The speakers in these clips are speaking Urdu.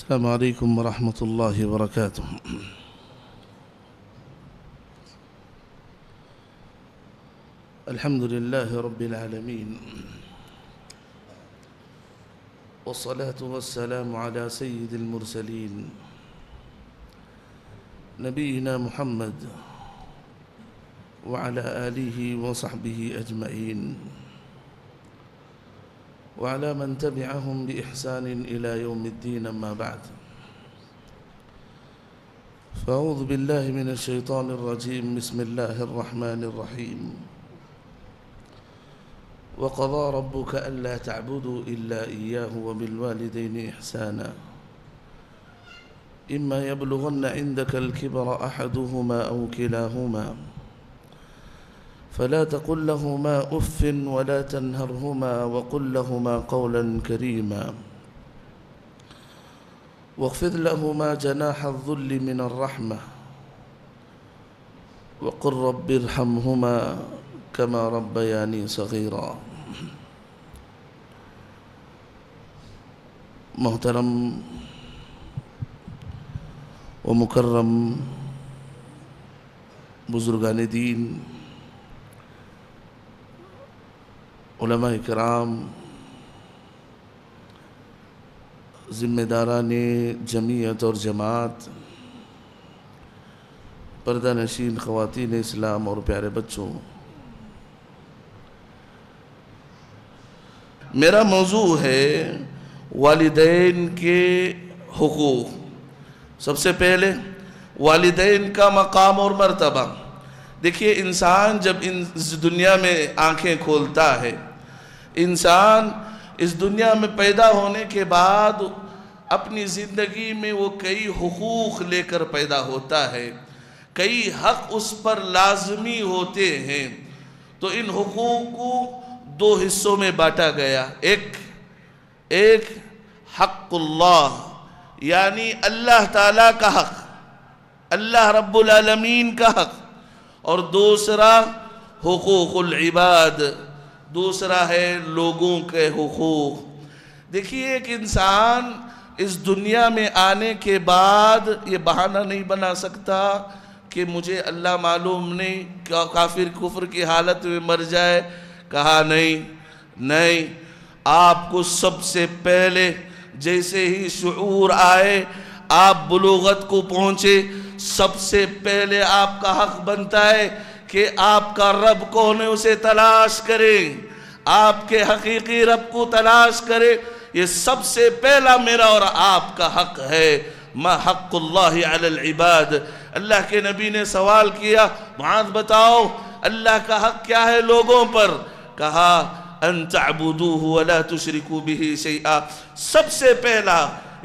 السلام عليكم ورحمة الله وبركاته. الحمد لله رب العالمين، والصلاة والسلام على سيد المرسلين نبينا محمد وعلى آله وصحبه أجمعين وعلى من تبعهم بإحسان إلى يوم الدين. أما بعد، فأعوذ بالله من الشيطان الرجيم. بسم الله الرحمن الرحيم. وقضى ربك ألا تعبدوا إلا إياه وبالوالدين إحسانا إما يبلغن عندك الكبر أحدهما أو كلاهما فلا تقل لهما أف ولا تنهرهما وقل لهما قولا كريما واخفض لهما جناح الذل من الرحمة وقل رب ارحمهما كما ربياني صغيرا. محترم و مکرم بزرگان دین، علماء کرام، ذمہ داران جمعیت اور جماعت، پردہ نشین خواتین اسلام اور پیارے بچوں، میرا موضوع ہے والدین کے حقوق. سب سے پہلے والدین کا مقام اور مرتبہ. دیکھیے، انسان جب اس دنیا میں آنکھیں کھولتا ہے، انسان اس دنیا میں پیدا ہونے کے بعد اپنی زندگی میں وہ کئی حقوق لے کر پیدا ہوتا ہے، کئی حق اس پر لازمی ہوتے ہیں. تو ان حقوق کو دو حصوں میں بانٹا گیا. ایک حق اللہ، یعنی اللہ تعالیٰ کا حق، اللہ رب العالمین کا حق، اور دوسرا حقوق العباد، دوسرا ہے لوگوں کے حقوق. دیکھیے، ایک انسان اس دنیا میں آنے کے بعد یہ بہانہ نہیں بنا سکتا کہ مجھے اللہ معلوم نہیں، کافر کفر کی حالت میں مر جائے. کہا نہیں، آپ کو سب سے پہلے جیسے ہی شعور آئے، آپ بلوغت کو پہنچے، سب سے پہلے آپ کا حق بنتا ہے کہ آپ کا رب کون ہے اسے تلاش کریں، آپ کے حقیقی رب کو تلاش کریں. یہ سب سے پہلا میرا اور آپ کا حق ہے. ما حق اللہ علی العباد. اللہ کے نبی نے سوال کیا، معاذ بتاؤ اللہ کا حق کیا ہے لوگوں پر؟ کہا ان تعبدوه ولا تشرکوا به شیئا. سب سے پہلا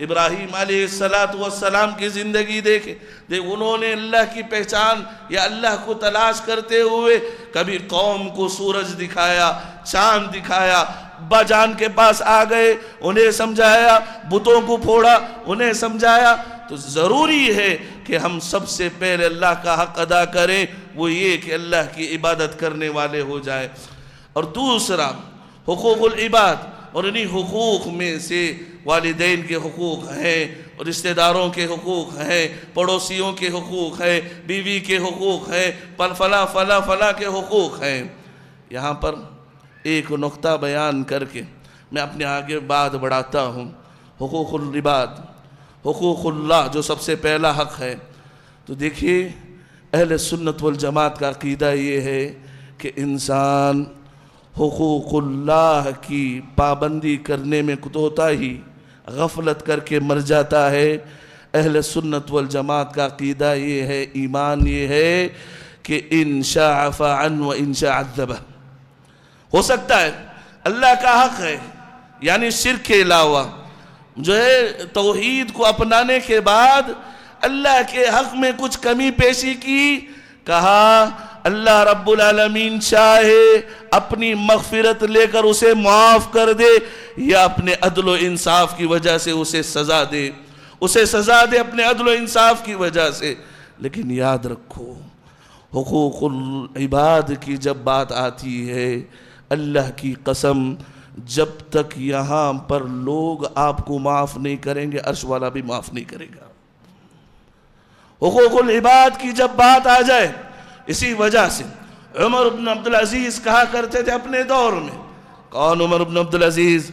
ابراہیم علیہ السلام کی زندگی دیکھیں، انہوں نے اللہ کی پہچان یا اللہ کو تلاش کرتے ہوئے کبھی قوم کو سورج دکھایا، چاند دکھایا، ابا جان کے پاس آ گئے، انہیں سمجھایا، بتوں کو پھوڑا، انہیں سمجھایا. تو ضروری ہے کہ ہم سب سے پہلے اللہ کا حق ادا کریں، وہ یہ کہ اللہ کی عبادت کرنے والے ہو جائیں. اور دوسرا حقوق العباد، اور انہی حقوق میں سے والدین کے حقوق ہیں، رشتہ داروں کے حقوق ہیں، پڑوسیوں کے حقوق ہیں، بیوی کے حقوق ہیں، فلاں کے حقوق ہیں. یہاں پر ایک نقطہ بیان کر کے میں اپنے آگے بات بڑھاتا ہوں. حقوق العباد، حقوق اللہ جو سب سے پہلا حق ہے. تو دیکھیے، اہل سنت والجماعت کا عقیدہ یہ ہے کہ انسان حقوق اللہ کی پابندی کرنے میں کوتاہی، غفلت کر کے مر جاتا ہے. اہل سنت والجماعت کا عقیدہ یہ ہے، ایمان یہ ہے کہ ان شاء فعن و ان شاء عذبہ. ہو سکتا ہے اللہ کا حق ہے، یعنی شرک کے علاوہ جو ہے توحید کو اپنانے کے بعد اللہ کے حق میں کچھ کمی پیشی کی. کہا اللہ رب العالمین چاہے اپنی مغفرت لے کر اسے معاف کر دے، یا اپنے عدل و انصاف کی وجہ سے اسے سزا دے اپنے عدل و انصاف کی وجہ سے. لیکن یاد رکھو، حقوق العباد کی جب بات آتی ہے، اللہ کی قسم جب تک یہاں پر لوگ آپ کو معاف نہیں کریں گے عرش والا بھی معاف نہیں کرے گا۔ حقوق العباد کی جب بات آ جائے، اسی وجہ سے عمر بن عبدالعزیز کہا کرتے تھے اپنے دور میں، کون عمر بن عبدالعزیز؟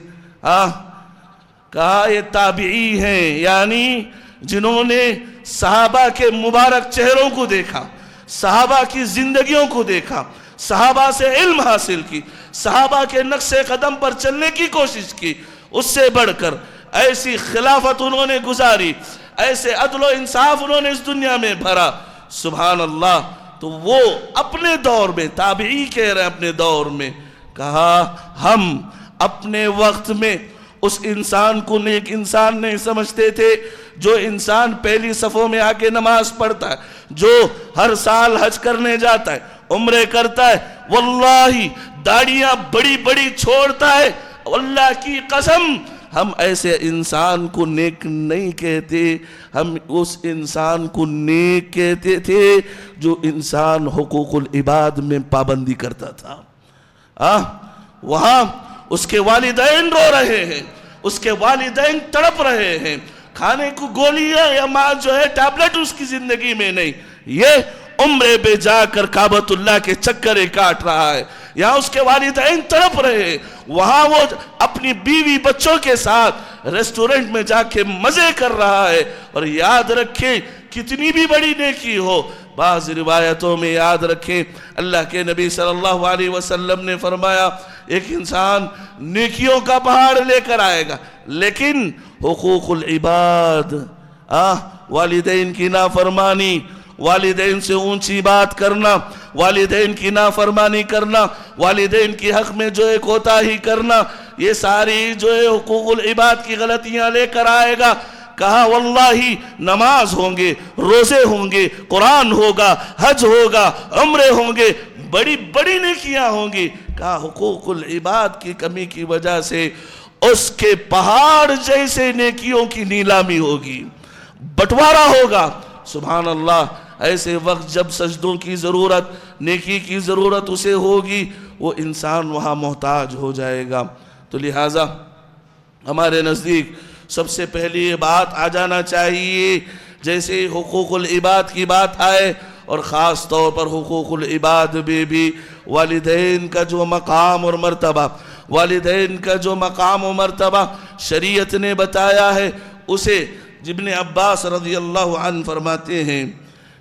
کہا یہ تابعی ہیں، یعنی جنہوں نے صحابہ کے مبارک چہروں کو دیکھا، صحابہ کی زندگیوں کو دیکھا، صحابہ سے علم حاصل کی، صحابہ کے نقش قدم پر چلنے کی کوشش کی، اس سے بڑھ کر ایسی خلافت انہوں نے گزاری، ایسے عدل و انصاف انہوں نے اس دنیا میں بھرا، سبحان اللہ۔ تو وہ اپنے دور میں، تابعی کہہ رہے ہیں اپنے دور میں، کہا ہم اپنے وقت میں اس انسان کو نیک انسان نہیں سمجھتے تھے جو انسان پہلی صفوں میں آ کے نماز پڑھتا ہے، جو ہر سال حج کرنے جاتا ہے، عمرے کرتا ہے، واللہ داڑیاں بڑی بڑی چھوڑتا ہے، اللہ کی قسم ہم ایسے انسان کو نیک نہیں کہتے، ہم اس انسان کو نیک کہتے تھے جو انسان حقوق العباد میں پابندی کرتا تھا۔ وہاں اس کے والدین رو رہے ہیں، اس کے والدین تڑپ رہے ہیں، کھانے کو گولیاں یا ماں جو ہے ٹیبلٹ اس کی زندگی میں نہیں، یہ عمرے پہ جا کر کعبۃ اللہ کے چکریں کاٹ رہا ہے، یہاں اس کے والدین تڑپ رہے ہیں، وہاں وہ اپنی بیوی بچوں کے ساتھ ریسٹورنٹ میں جا کے مزے کر رہا ہے۔ اور یاد رکھیں کتنی بھی بڑی نیکی ہو، بعض روایتوں میں یاد رکھیں اللہ کے نبی صلی اللہ علیہ وسلم نے فرمایا ایک انسان نیکیوں کا پہاڑ لے کر آئے گا، لیکن حقوق العباد، والدین کی نافرمانی، والدین سے اونچی بات کرنا، والدین کی نافرمانی کرنا، والدین کی حق میں جو ہے کوتاہی کرنا، یہ ساری جو ہے حقوق العباد کی غلطیاں لے کر آئے گا۔ کہا واللہ نماز ہوں گے، روزے ہوں گے، قرآن ہوگا، حج ہوگا، عمرے ہوں گے، بڑی بڑی نیکیاں ہوں گی، کہا حقوق العباد کی کمی کی وجہ سے اس کے پہاڑ جیسے نیکیوں کی نیلامی ہوگی، بٹوارا ہوگا۔ سبحان اللہ، ایسے وقت جب سجدوں کی ضرورت، نیکی کی ضرورت اسے ہوگی، وہ انسان وہاں محتاج ہو جائے گا۔ تو لہٰذا ہمارے نزدیک سب سے پہلی یہ بات آ جانا چاہیے، جیسے حقوق العباد کی بات آئے اور خاص طور پر حقوق العباد میں بھی والدین کا جو مقام اور مرتبہ، والدین کا جو مقام و مرتبہ شریعت نے بتایا ہے، اسے ابن عباس رضی اللہ عنہ فرماتے ہیں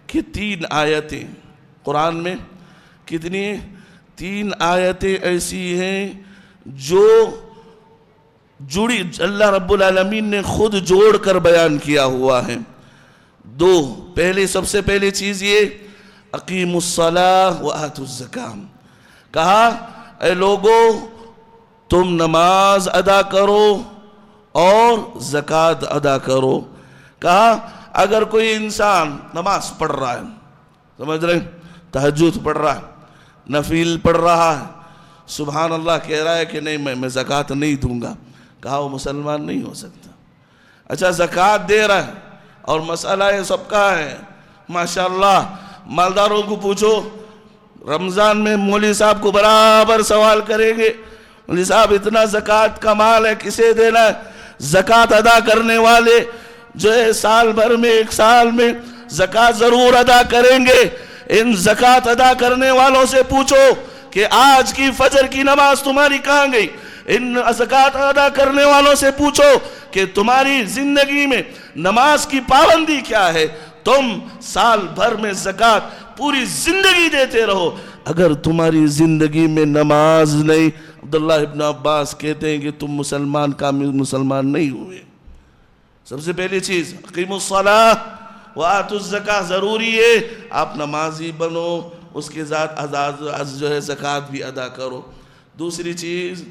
کہ 3 آیتیں قرآن میں، کتنی 3 آیتیں ایسی ہیں جو جڑی، اللہ رب العالمین نے خود جوڑ کر بیان کیا ہوا ہے۔ 2 پہلے، سب سے پہلی چیز یہ اقیموا الصلاۃ وآتوا الزکاۃ، کہا اے لوگو تم نماز ادا کرو اور زکوٰۃ ادا کرو۔ کہا اگر کوئی انسان نماز پڑھ رہا ہے، سمجھ رہے ہیں، تہجد پڑھ رہا ہے، نفل پڑھ رہا ہے، سبحان اللہ کہہ رہا ہے کہ نہیں میں زکوٰۃ نہیں دوں گا، کہا وہ مسلمان نہیں ہو سکتا۔ اچھا زکوٰۃ دے رہا ہے اور مسئلہ یہ سب کا ہے، ماشاءاللہ مالداروں کو پوچھو، رمضان میں مولوی صاحب کو برابر سوال کریں گے، مولوی صاحب اتنا زکوٰۃ کا مال ہے کسے دینا ہے؟ زکوٰۃ ادا کرنے والے جو ہے سال بھر میں، 1 سال میں زکوٰۃ ضرور ادا کریں گے۔ ان زکوٰۃ ادا کرنے والوں سے پوچھو کہ آج کی فجر کی نماز تمہاری کہاں گئی؟ ان زکوٰۃ ادا کرنے والوں سے پوچھو کہ تمہاری زندگی میں نماز کی پابندی کیا ہے؟ تم سال بھر میں زکوٰۃ پوری زندگی دیتے رہو، اگر تمہاری زندگی میں نماز نہیں، عبداللہ ابن عباس کہتے ہیں کہ تم مسلمان کامل مسلمان نہیں ہوئے۔ سب سے پہلی چیز اقیموا الصلاۃ وآتوا الزکاۃ، ضروری ہے آپ نمازی بنو، اس کے ساتھ جو ہے زکوٰۃ بھی ادا کرو۔ دوسری چیز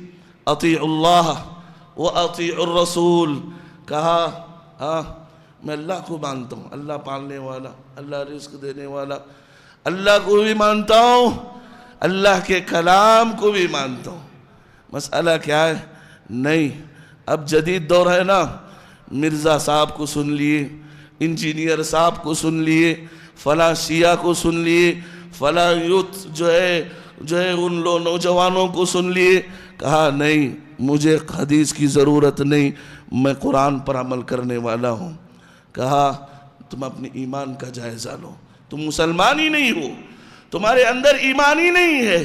اطیعوا اللہ واطیعوا الرسول، کہا میں اللہ کو مانتا ہوں، اللہ پالنے والا، اللہ رزق دینے والا، اللہ کو بھی مانتا ہوں، اللہ کے کلام کو بھی مانتا ہوں۔ مسئلہ کیا ہے؟ نہیں، اب جدید دور ہے نا، مرزا صاحب کو سن لیے، انجینئر صاحب کو سن لیے، فلاں شیعہ کو سن لیے، فلاں یوتھ جو ہے ان نوجوانوں کو سن لیے، کہا نہیں، مجھے حدیث کی ضرورت نہیں، میں قرآن پر عمل کرنے والا ہوں۔ کہا تم اپنے ایمان کا جائزہ لو، تم مسلمان ہی نہیں ہو، تمہارے اندر ایمان ہی نہیں ہے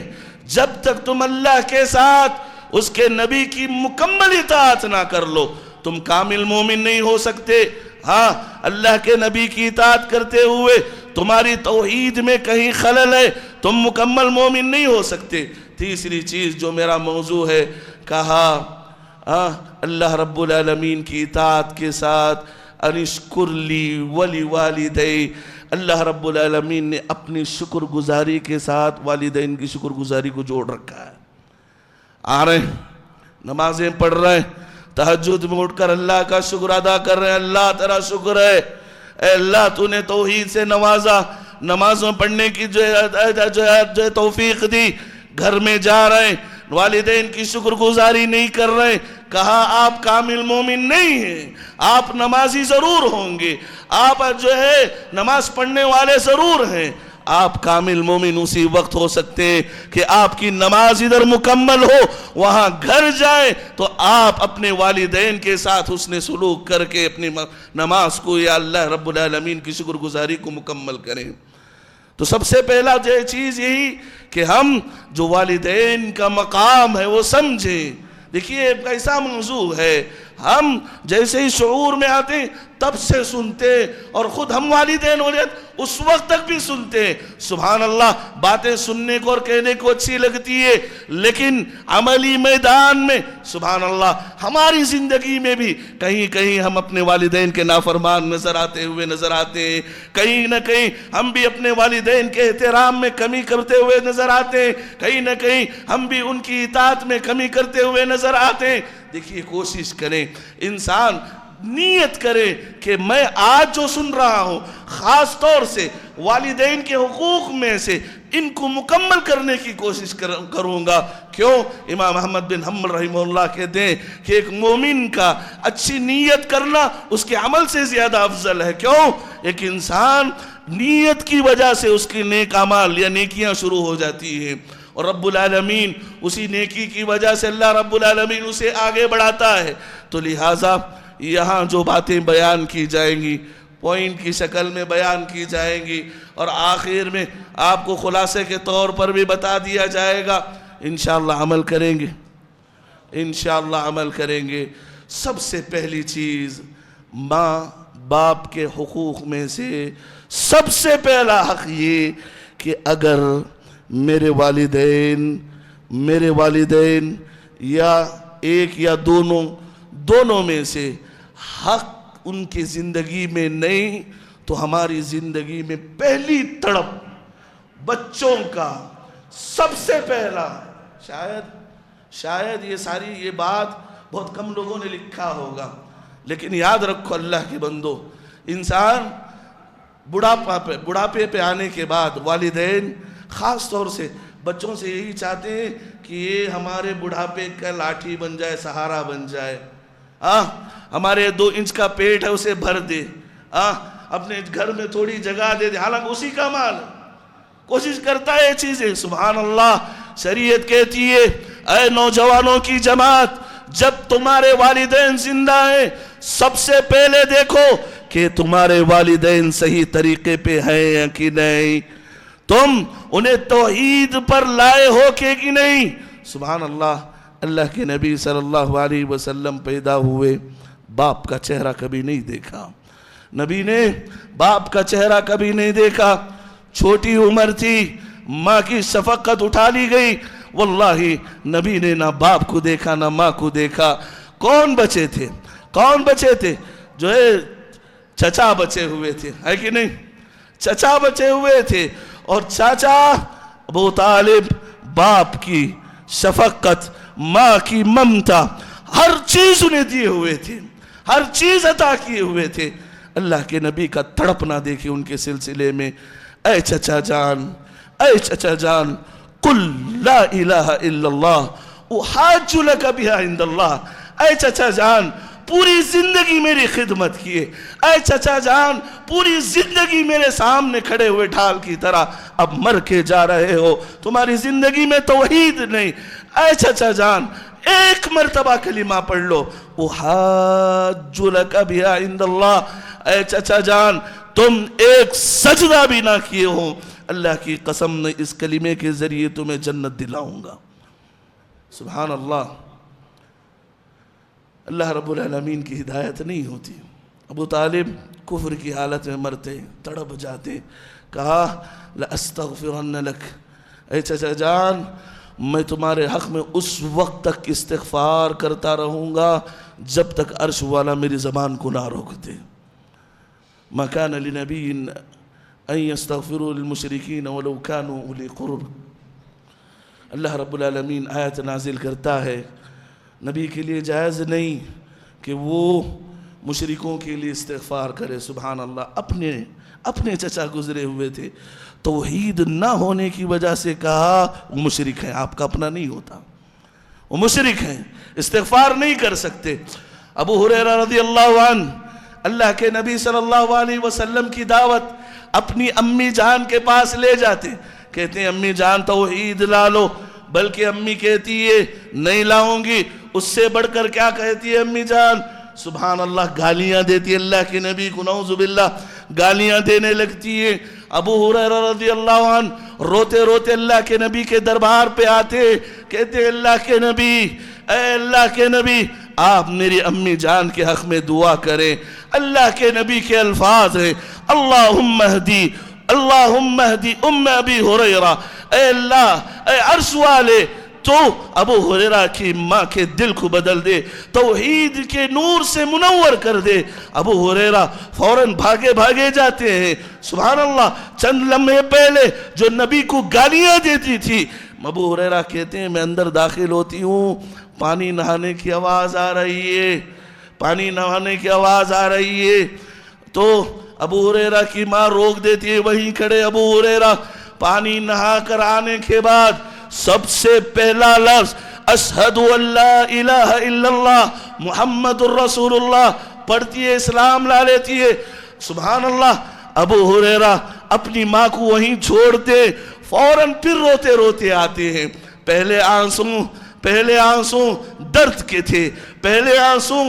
جب تک تم اللہ کے ساتھ اس کے نبی کی مکمل اطاعت نہ کر لو، تم کامل مومن نہیں ہو سکتے۔ ہاں، اللہ کے نبی کی اطاعت کرتے ہوئے تمہاری توحید میں کہیں خلل ہے، تم مکمل مومن نہیں ہو سکتے۔ تیسری چیز جو میرا موضوع ہے، کہا اللہ رب العالمین کی اطاعت کے ساتھ انشکر لی ولی والدی، اللہ رب العالمین نے اپنی شکر گزاری کے ساتھ والدین کی شکر گزاری کو جوڑ رکھا ہے۔ آ رہے ہیں، نمازیں پڑھ رہے ہیں، تہجد میں اٹھ کر اللہ کا شکر ادا کر رہے ہیں، اللہ تیرا شکر ہے، اے اللہ تو نے توحید سے نوازا، نمازوں پڑھنے کی جو توفیق دی، گھر میں جا رہے ہیں والدین کی شکر گزاری نہیں کر رہے۔ کہا آپ کامل مومن نہیں ہیں، آپ نمازی ضرور ہوں گے، آپ جو ہے نماز پڑھنے والے ضرور ہیں، آپ کامل مومن اسی وقت ہو سکتے ہیں کہ آپ کی نماز ادھر مکمل ہو، وہاں گھر جائیں تو آپ اپنے والدین کے ساتھ حسن سلوک کر کے اپنی نماز کو یا اللہ رب العالمین کی شکر گزاری کو مکمل کریں۔ تو سب سے پہلا جو چیز یہی کہ ہم جو والدین کا مقام ہے وہ سمجھیں۔ دیکھیے ایک ایسا موضوع ہے، ہم جیسے ہی شعور میں آتے ہیں تب سے سنتے، اور خود ہم والدین اس وقت تک بھی سنتے ہیں۔ سبحان اللہ، باتیں سننے کو اور کہنے کو اچھی لگتی ہے، لیکن عملی میدان میں سبحان اللہ ہماری زندگی میں بھی کہیں کہیں ہم اپنے والدین کے نافرمان نظر آتے ہوئے نظر آتے ہیں، کہیں نہ کہیں ہم بھی اپنے والدین کے احترام میں کمی کرتے ہوئے نظر آتے ہیں، کہیں نہ کہیں ہم بھی ان کی اطاعت میں کمی کرتے ہوئے نظر آتے ہیں۔ دیکھیے کوشش کریں، انسان نیت کرے کہ میں آج جو سن رہا ہوں خاص طور سے والدین کے حقوق میں سے ان کو مکمل کرنے کی کوشش کروں گا۔ کیوں؟ امام احمد بن حنبل رحمہ اللہ کہتے ہیں کہ ایک مومن کا اچھی نیت کرنا اس کے عمل سے زیادہ افضل ہے۔ کیوں؟ ایک انسان نیت کی وجہ سے اس کی نیک اعمال یا نیکیاں شروع ہو جاتی ہیں، اور رب العالمین اسی نیکی کی وجہ سے اللہ رب العالمین اسے آگے بڑھاتا ہے۔ تو لہٰذا یہاں جو باتیں بیان کی جائیں گی پوائنٹ کی شکل میں بیان کی جائیں گی، اور آخر میں آپ کو خلاصے کے طور پر بھی بتا دیا جائے گا، انشاءاللہ عمل کریں گے، انشاءاللہ عمل کریں گے۔ سب سے پہلی چیز، ماں باپ کے حقوق میں سے سب سے پہلا حق یہ کہ اگر میرے والدین یا ایک یا دونوں میں سے حق ان کی زندگی میں نہیں، تو ہماری زندگی میں پہلی تڑپ بچوں کا سب سے پہلا، شاید یہ بات بہت کم لوگوں نے لکھا ہوگا، لیکن یاد رکھو اللہ کے بندو، انسان بڑھاپے پہ آنے کے بعد والدین خاص طور سے بچوں سے یہی چاہتے ہیں کہ یہ ہمارے بڑھاپے کا لاٹھی بن جائے، سہارا بن جائے، ہمارے 2 انچ کا پیٹ ہے اسے بھر دے، اپنے گھر میں تھوڑی جگہ دے دے، حالانکہ اسی کا مال کوشش کرتا ہے یہ چیزیں۔ سبحان اللہ، شریعت کہتی ہے اے نوجوانوں کی جماعت، جب تمہارے والدین زندہ ہیں سب سے پہلے دیکھو کہ تمہارے والدین صحیح طریقے پہ ہیں یا کہ نہیں، تم انہیں توحید پر لائے ہو کہ نہیں۔ سبحان اللہ، اللہ کے نبی صلی اللہ علیہ وسلم پیدا ہوئے، باپ کا چہرہ کبھی نہیں دیکھا، نبی نے باپ کا چہرہ کبھی نہیں دیکھا، چھوٹی عمر تھی، ماں کی شفقت اٹھا لی گئی، واللہ نبی نے نہ باپ کو دیکھا نہ ماں کو دیکھا۔ کون بچے تھے؟ جو ہے چچا بچے ہوئے تھے، ہے کہ نہیں؟ چچا بچے ہوئے تھے، اور چاچا ابو طالب باپ کی شفقت، ماں کی ممتا، ہر چیز انہیں دیے ہوئے تھے، ہر چیز عطا کیے ہوئے تھے۔ اللہ کے نبی کا تڑپنا دیکھیں ان کے سلسلے میں، اے چچا جان قل لا الہ الا اللہ احاج لک بہا عند اللہ، اے چچا جان پوری زندگی میری خدمت کیے، اے چچا جان پوری زندگی میرے سامنے کھڑے ہوئے ڈھال کی طرح، اب مر کے جا رہے ہو، تمہاری زندگی میں توحید نہیں، اے چچا جان ایک مرتبہ کلمہ پڑھ لو، احاج لک بہا عند اللہ، اے چچا جان تم ایک سجدہ بھی نہ کیے ہو، اللہ کی قسم میں اس کلمے کے ذریعے تمہیں جنت دلاؤں گا۔ سبحان اللہ، اللہ رب العالمین کی ہدایت نہیں ہوتی۔ ابو طالب کفر کی حالت میں مرتے، تڑپ جاتے، کہا لَأَسْتَغْفِرَنَّ لَكَ، اے چچا جان میں تمہارے حق میں اس وقت تک استغفار کرتا رہوں گا جب تک عرش والا میری زبان کو نہ روک دے۔ مَا كَانَ لِنَبِيٍّ أَن يَسْتَغْفِرُوا لِلْمُشْرِكِينَ وَلَوْ كَانُوا أُولِي قُرْبٍ۔ اللہ رب العالمین آیت نازل کرتا ہے نبی کے لیے جائز نہیں کہ وہ مشرکوں کے لیے استغفار کرے۔ سبحان اللہ، اپنے چچا گزرے ہوئے تھے، توحید نہ ہونے کی وجہ سے کہا وہ مشرک ہیں، آپ کا اپنا نہیں ہوتا، وہ مشرک ہیں، استغفار نہیں کر سکتے۔ ابو ہریرہ رضی اللہ عنہ اللہ کے نبی صلی اللہ علیہ وسلم کی دعوت اپنی امی جان کے پاس لے جاتے، کہتے ہیں امی جان توحید لا لو، بلکہ امی کہتی ہے نہیں لاؤں گی، اس سے بڑھ کر کیا کہتی ہے امی جان؟ سبحان اللہ، گالیاں دیتی ہے اللہ کے نبی کو، نعوذ باللہ، گالیاں دینے لگتی ہے۔ ابو ہریرہ رضی اللہ عنہ روتے روتے اللہ کے نبی کے دربار پہ آتے، کہتے ہیں اللہ کے نبی، اے اللہ کے نبی آپ میری امی جان کے حق میں دعا کریں۔ اللہ کے نبی کے الفاظ ہیں اللہم اہدی ام ابی ہریرہ، اے اللہ، اے عرش والے تو ابو ہریرہ کی ماں کے دل کو بدل دے، توحید کے نور سے منور کر دے۔ ابو ہریرہ فوراً بھاگے جاتے ہیں۔ سبحان اللہ، چند لمحے پہلے جو نبی کو گالیاں دیتی تھی، ابو ہریرہ کہتے ہیں میں اندر داخل ہوتی ہوں، پانی نہانے کی آواز آ رہی ہے، پانی نہانے کی آواز آ رہی ہے، تو ابو ہریرہ کی ماں روک دیتی ہے، وہیں کھڑے ابو ہریرہ پانی نہا کر آنے کے بعد سب سے پہلا لفظ اشہد ان لا الہ الا اللہ محمد الرسول اللہ پڑھتی ہے، اسلام لا لیتی ہے۔ سبحان اللہ، ابو ہریرہ اپنی ماں کو وہیں چھوڑتے فوراً پھر روتے روتے آتے ہیں۔ پہلے آنسو درد کے تھے، پہلے آنسو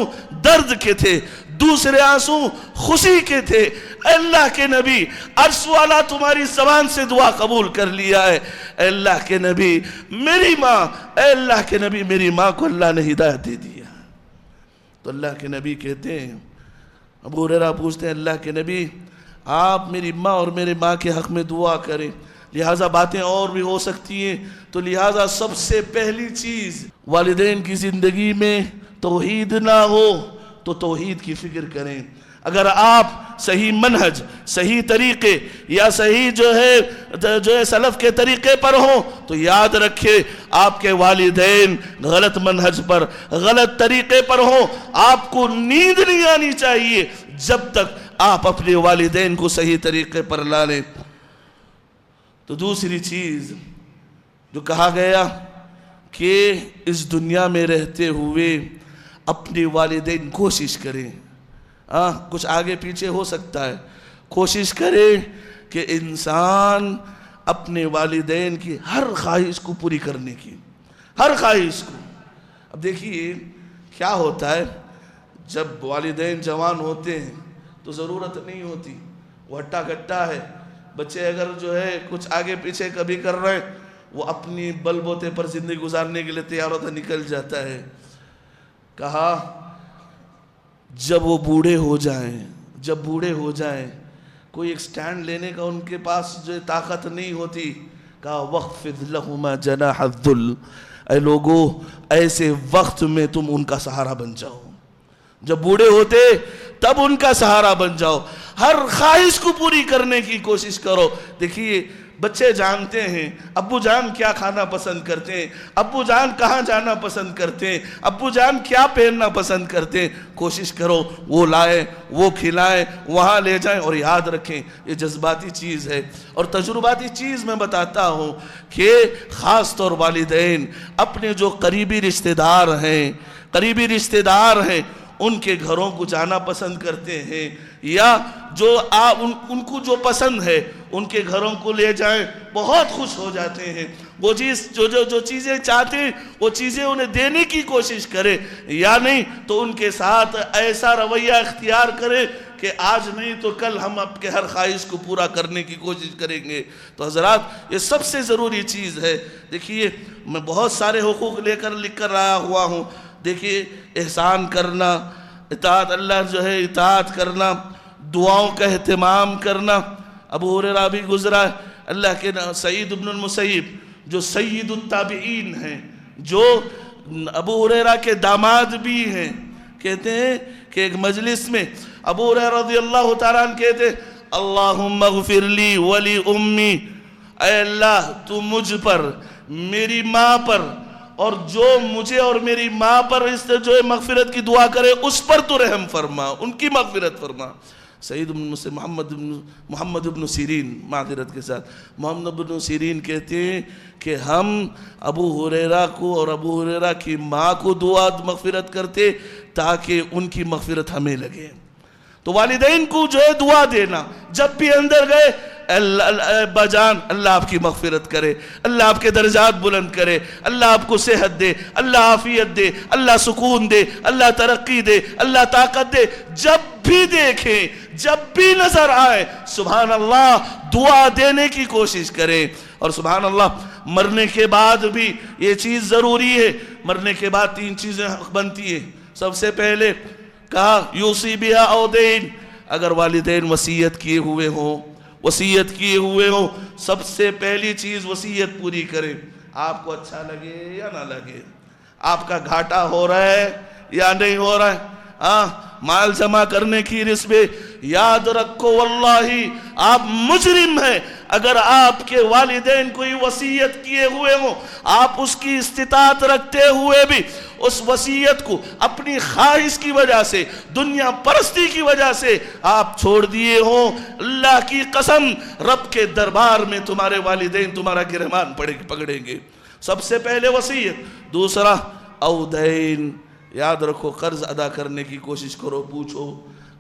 درد کے تھے، دوسرے آنسو خوشی کے تھے۔ اے اللہ کے نبی عرش والا تمہاری زبان سے دعا قبول کر لیا ہے۔ اے اللہ کے نبی میری ماں، اے اللہ کے نبی میری ماں کو اللہ نے ہدایت دے دیا۔ تو اللہ کے نبی کہتے ہیں، ابو ہریرہ پوچھتے ہیں اللہ کے نبی آپ میری ماں اور میرے ماں کے حق میں دعا کریں، لہٰذا باتیں اور بھی ہو سکتی ہیں، تو لہٰذا سب سے پہلی چیز والدین کی زندگی میں توحید نہ ہو تو توحید کی فکر کریں۔ اگر آپ صحیح منہج، صحیح طریقے یا صحیح جو ہے سلف کے طریقے پر ہوں تو یاد رکھے آپ کے والدین غلط منہج پر، غلط طریقے پر ہوں، آپ کو نیند نہیں آنی چاہیے جب تک آپ اپنے والدین کو صحیح طریقے پر لا لیں۔ تو دوسری چیز جو کہا گیا کہ اس دنیا میں رہتے ہوئے اپنے والدین کوشش کریں، کچھ آگے پیچھے ہو سکتا ہے، کوشش کرے کہ انسان اپنے والدین کی ہر خواہش کو پوری کرنے کی، ہر خواہش کو۔ اب دیکھیے کیا ہوتا ہے، جب والدین جوان ہوتے ہیں تو ضرورت نہیں ہوتی، وہ ہٹا کٹا ہے، بچے اگر جو ہے کچھ آگے پیچھے کبھی کر رہے ہیں وہ اپنی بل بوتے پر زندگی گزارنے کے لیے تیار ہوتا نکل جاتا ہے۔ کہا جب وہ بوڑھے ہو جائیں کوئی ایک سٹینڈ لینے کا ان کے پاس جو طاقت نہیں ہوتی، کہا وَخْفِضْ لَهُمَا جَنَاحَ الذُّلِّ، اے لوگو ایسے وقت میں تم ان کا سہارا بن جاؤ، جب بوڑھے ہوتے تب ان کا سہارا بن جاؤ، ہر خواہش کو پوری کرنے کی کوشش کرو۔ دیکھیے بچے جانتے ہیں ابو جان کیا کھانا پسند کرتے ہیں، ابو جان کہاں جانا پسند کرتے ہیں، ابو جان کیا پہننا پسند کرتے ہیں، کوشش کرو وہ لائیں، وہ کھلائیں، وہاں لے جائیں۔ اور یاد رکھیں یہ جذباتی چیز ہے اور تجرباتی چیز میں بتاتا ہوں کہ خاص طور والدین اپنے جو قریبی رشتہ دار ہیں ان کے گھروں کو جانا پسند کرتے ہیں، یا جو ان کو جو پسند ہے ان کے گھروں کو لے جائیں، بہت خوش ہو جاتے ہیں. وہ جو چیزیں چاہتے ہیں وہ چیزیں انہیں دینے کی کوشش کرے، یا نہیں تو ان کے ساتھ ایسا رویہ اختیار کرے کہ آج نہیں تو کل ہم آپ کے ہر خواہش کو پورا کرنے کی کوشش کریں گے. تو حضرات یہ سب سے ضروری چیز ہے. دیکھیے میں بہت سارے حقوق لکھ کر آیا ہوا ہوں. دیکھیے احسان کرنا، اطاعت، اللہ جو ہے اطاعت کرنا، دعاؤں کا اہتمام کرنا. ابو ہریرہ بھی گزرا ہے، اللہ کے سعید بن المسیب جو سید التابعین ہیں، جو ابو ہریرہ کے داماد بھی ہیں، کہتے ہیں کہ ایک مجلس میں ابو ہریرہ رضی اللہ تعالیٰ عنہ کہتے ہیں اللہم اغفر لی ولی امی، اے اللہ تو مجھ پر، میری ماں پر، اور جو مجھے اور میری ماں پر اس سے جو مغفرت کی دعا کرے اس پر تو رحم فرما، ان کی مغفرت فرما. سعید محمد بن سیرین، معذرت کے ساتھ محمد بن سیرین کہتے ہیں کہ ہم ابو ہریرہ کو اور ابو ہریرہ کی ماں کو دعا مغفرت کرتے تاکہ ان کی مغفرت ہمیں لگے. تو والدین کو جو ہے دعا دینا، جب بھی اندر گئے ابا جان اللہ آپ کی مغفرت کرے، اللہ آپ کے درجات بلند کرے، اللہ آپ کو صحت دے، اللہ عافیت دے، اللہ سکون دے، اللہ ترقی دے، اللہ طاقت دے. جب بھی دیکھیں، جب بھی نظر آئے، سبحان اللہ دعا دینے کی کوشش کریں. اور سبحان اللہ مرنے کے بعد بھی یہ چیز ضروری ہے. مرنے کے بعد 3 چیزیں بنتی ہیں. سب سے پہلے کہا یوصی بہا او دین، اگر والدین وصیت کیے ہوئے ہوں سب سے پہلی چیز وصیت پوری کریں. آپ کو اچھا لگے یا نہ لگے، آپ کا گھاٹا ہو رہا ہے یا نہیں ہو رہا ہے، مال جمع کرنے کی رسبے، یاد رکھو واللہ آپ مجرم ہیں اگر آپ کے والدین کوئی وصیت کیے ہوئے ہوں، آپ اس کی استطاعت رکھتے ہوئے بھی اس وصیت کو اپنی خواہش کی وجہ سے، دنیا پرستی کی وجہ سے آپ چھوڑ دیے ہوں. اللہ کی قسم رب کے دربار میں تمہارے والدین تمہارا گرہمان پکڑیں گے. سب سے پہلے وصیت. دوسرا او دین، یاد رکھو قرض ادا کرنے کی کوشش کرو. پوچھو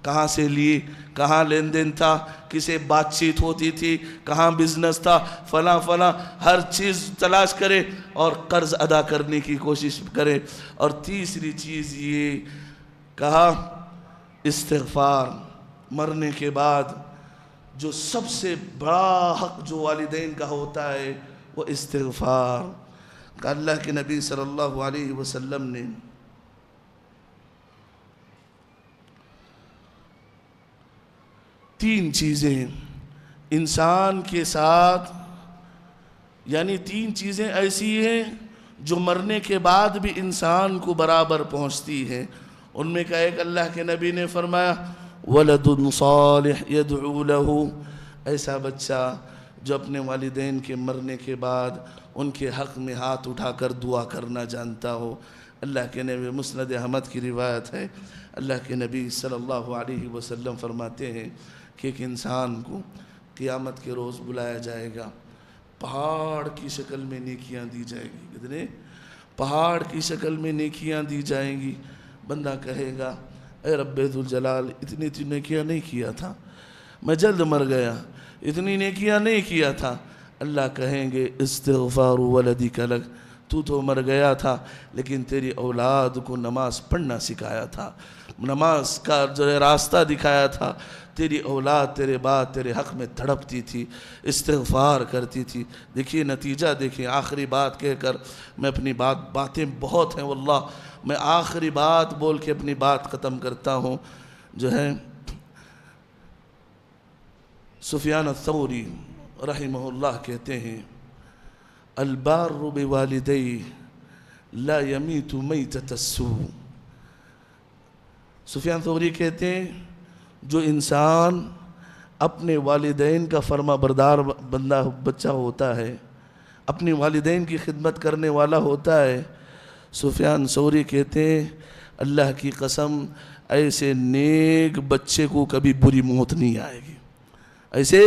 کہاں سے لیے، کہاں لین دین تھا، کسے بات چیت ہوتی تھی، کہاں بزنس تھا، فلاں ہر چیز تلاش کرے اور قرض ادا کرنے کی کوشش کرے. اور تیسری چیز یہ کہا استغفار. مرنے کے بعد جو سب سے بڑا حق جو والدین کا ہوتا ہے وہ استغفار. کہ اللہ کے نبی صلی اللہ علیہ وسلم نے تین چیزیں انسان کے ساتھ، یعنی 3 چیزیں ایسی ہیں جو مرنے کے بعد بھی انسان کو برابر پہنچتی ہیں. ان میں کا ایک اللہ کے نبی نے فرمایا ولد صالح يدعو له، ایسا بچہ جو اپنے والدین کے مرنے کے بعد ان کے حق میں ہاتھ اٹھا کر دعا کرنا جانتا ہو. اللہ کے نبی، مسند احمد کی روایت ہے، اللہ کے نبی صلی اللہ علیہ وسلم فرماتے ہیں کہ ایک انسان کو قیامت کے روز بلایا جائے گا، پہاڑ کی شکل میں نیکیاں دی جائے گی. کتنے پہاڑ کی شکل میں نیکیاں دی جائیں گی. بندہ کہے گا اے رب ذوالجلال اتنی نیکیاں نہیں کیا تھا، میں جلد مر گیا، اتنی نیکیاں نہیں کیا تھا. اللہ کہیں گے استغفار ولدک لک، تو مر گیا تھا لیکن تیری اولاد کو نماز پڑھنا سکھایا تھا، نماز کا جو ہے راستہ دکھایا تھا. تیری اولاد تیرے بعد تیرے حق میں تڑپتی تھی، استغفار کرتی تھی. دیکھیے نتیجہ دیکھیں. آخری بات کہہ کر میں اپنی باتیں بہت ہیں واللہ، میں آخری بات بول کے اپنی بات ختم کرتا ہوں. جو ہے سفیان الثوری رحمہ اللہ کہتے ہیں البار بوالدی لا یمیت میتۃ السوء. سفیان ثوری کہتے ہیں جو انسان اپنے والدین کا فرما بردار بچہ ہوتا ہے، اپنی والدین کی خدمت کرنے والا ہوتا ہے، سفیان ثوری کہتے ہیں اللہ کی قسم ایسے نیک بچے کو کبھی بری موت نہیں آئے گی. ایسے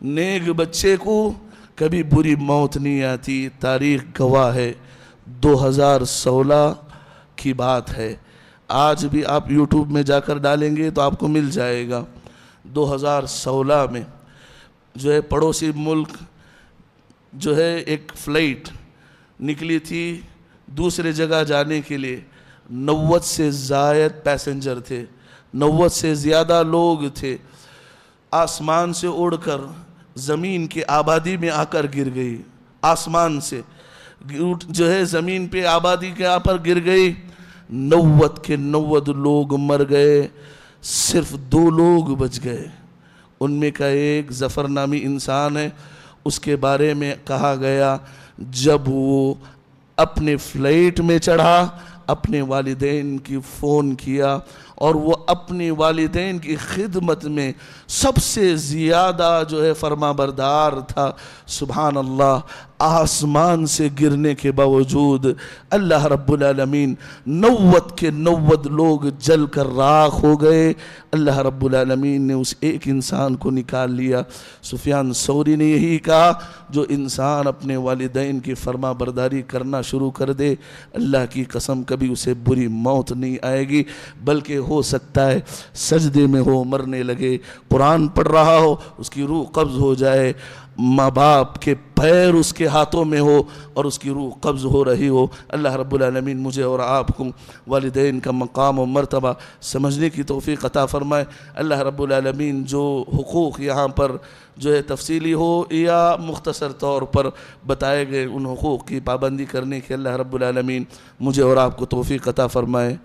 نیک بچے کو کبھی بری موت نہیں آتی. تاریخ گواہ ہے، 2016 کی بات ہے. آج بھی آپ یوٹیوب میں جا کر ڈالیں گے تو آپ کو مل جائے گا. 2016 میں جو ہے پڑوسی ملک جو ہے ایک فلائٹ نکلی تھی دوسرے جگہ جانے کے لیے، 90 سے زائد پیسنجر تھے، 90 سے زیادہ لوگ تھے، آسمان سے اڑ کر زمین کی آبادی میں آ کر گر گئی، آسمان سے جو ہے زمین پہ آبادی کے آ پر گر گئی، 90 کے 90 لوگ مر گئے، صرف 2 لوگ بچ گئے، ان میں کا ایک ظفر نامی انسان ہے، اس کے بارے میں کہا گیا جب وہ اپنے فلائٹ میں چڑھا اپنے والدین کی فون کیا اور وہ اپنے والدین کی خدمت میں سب سے زیادہ جو ہے فرما بردار تھا، سبحان اللہ، آسمان سے گرنے کے باوجود اللہ رب العالمین 90 کے 90 لوگ جل کر راکھ ہو گئے، اللہ رب العالمین نے اس ایک انسان کو نکال لیا۔ سفیان ثوری نے یہی کہا جو انسان اپنے والدین کی فرما برداری کرنا شروع کر دے اللہ کی قسم کبھی اسے بری موت نہیں آئے گی، بلکہ ہو سکتا ہے سجدے میں ہو، مرنے لگے، قرآن پڑھ رہا ہو، اس کی روح قبض ہو جائے، ماں باپ کے پیر اس کے ہاتھوں میں ہو اور اس کی روح قبض ہو رہی ہو۔ اللہ رب العالمین مجھے اور آپ کو والدین کا مقام و مرتبہ سمجھنے کی توفیق عطا فرمائے۔ اللہ رب العالمین جو حقوق یہاں پر جو ہے تفصیلی ہو یا مختصر طور پر بتائے گئے ان حقوق کی پابندی کرنے کی اللہ رب العالمین مجھے اور آپ کو توفیق عطا فرمائے۔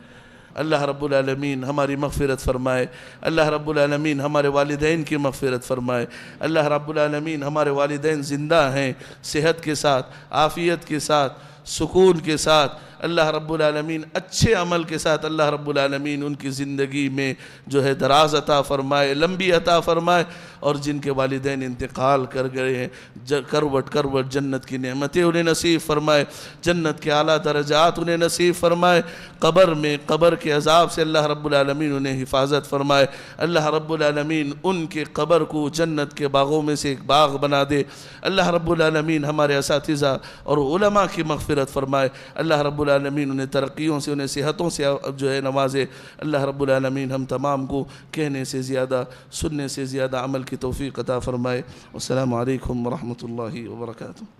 اللہ رب العالمین ہماری مغفرت فرمائے، اللہ رب العالمین ہمارے والدین کی مغفرت فرمائے، اللہ رب العالمین ہمارے والدین زندہ ہیں، صحت کے ساتھ، عافیت کے ساتھ، سکون کے ساتھ، اللہ رب العالمین اچھے عمل کے ساتھ اللہ رب العالمین ان کی زندگی میں جو ہے دراز عطا فرمائے، لمبی عطا فرمائے، اور جن کے والدین انتقال کر گئے ہیں کروٹ کروٹ جنت کی نعمتیں انہیں نصیب فرمائے، جنت کے اعلیٰ درجات انہیں نصیب فرمائے، قبر میں قبر کے عذاب سے اللہ رب العالمین انہیں حفاظت فرمائے، اللہ رب العالمین ان کے قبر کو جنت کے باغوں میں سے ایک باغ بنا دے، اللہ رب العالمین ہمارے اساتذہ اور علماء کی مغفرت فرمائے، اللہ رب العالمین انہیں ترقیوں سے انہیں صحتوں سے جو ہے نوازے، اللہ رب العالمین ہم تمام کو کہنے سے زیادہ سننے سے زیادہ عمل کی توفیق عطا فرمائے۔ السلام علیکم ورحمۃ اللہ وبرکاتہ۔